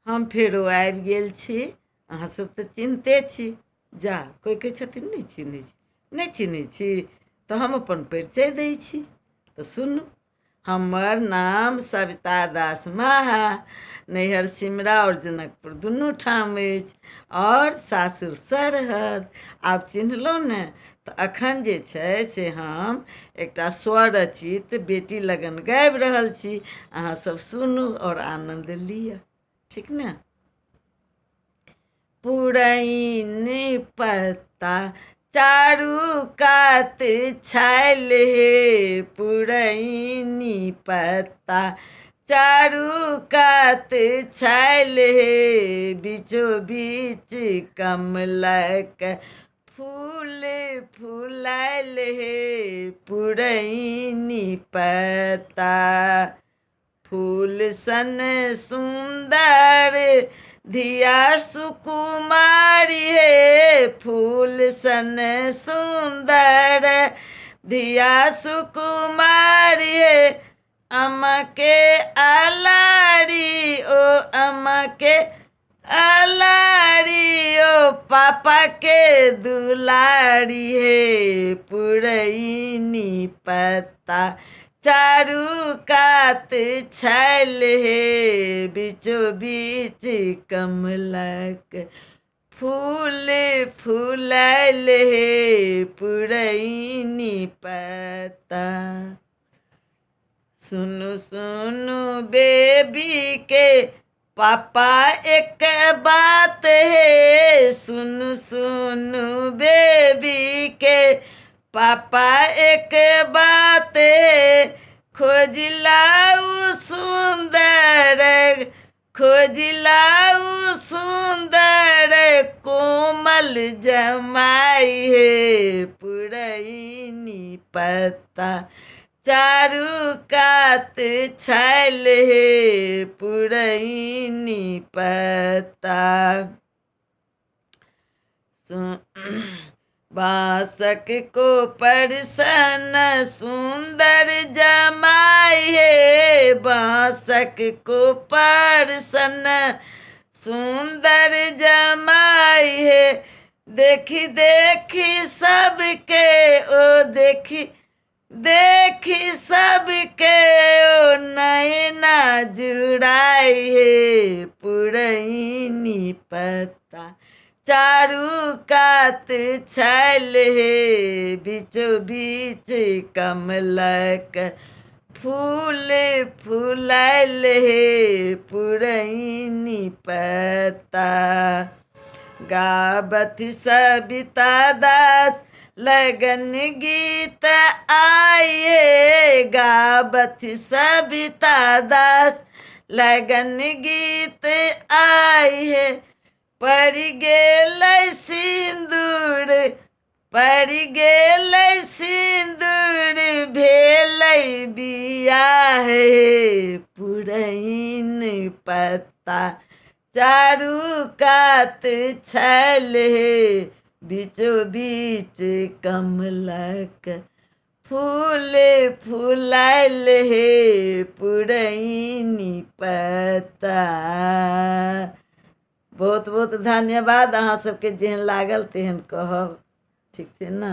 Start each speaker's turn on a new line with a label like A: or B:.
A: हम फेरो आबि गेल छी। अहाँ सब तऽ चिन्हते छी। जा कोइ कहै छथिन नहि चिन्है छी। नहि चिन्है छी तऽ हम अपन परिचय दै छी। तऽ सुनू, हमर नाम सविता दास माहा, नैहर सिमरा और जनकपुर दुनू ठाम अछि, और सासुर सरहद। आब चिन्हलहुँ ने? तऽ अखन जे छै से हम एकटा स्वरचित बेटी लगन गाबि रहल छी। अहाँ सब सुनू और आनंद लिअ, ठीक ने? पुरैन पत्ता चारू कात छायल हे, पुरैनी पत्ता चारू कात छायल हे, बीचो बीच कमलक फूल फुलायल हे, पुरैनी पत्ता फूल सन सुंदर धिया सुकुमारी हे, फूल सन सुंदर धिया सुकुमारी हे, अम्मा के आलारी ओ अम्मा के आलारी ओ पापा के दुलारी हे, पुरैनी पत्ता चारू कात छायल हे, बीचो बीच कमलक फूल फुलायल हे, पुरैनी पत्ता। सुनु सुनु बेबी के पापा एक बात है, सुनु सुनु बेबी के पापा एक बात है, खोजिलाऊ सुंदर खोजिलाऊ सुंदर कोमल जमाई है, पुरैनी पत्ता चारू कात छायल हे, पुरैनी पत्ता। बांसक को परसन सुंदर जमाई हे, बांसक को परसन सुंदर जमाई हे, देखी देखी सबके ओ देखी देखी सबके ओ नैना जुड़ाई हे, पुरैनी पत्ता चारू कात छायल हे, बीचो बीच कमलक फूल फुलायल हे, पुरैनी पत्ता। गावत सविता दास लगन गीत आइए, गावत सविता दास लगन गीत आइए, पड़ि गेलै सिंदूर पड़ि गेलै सिंदूर भेलै बियाह हे, पुरैन पत्ता चारू कात छायल हे, बीचो बीच कमलक फूल फुलायल हे, पुरैनी पत्ता। बहुत बहुत धन्यवाद। अहाँ सबके जेहन लागल तेहन कहब, ठीक छै ने?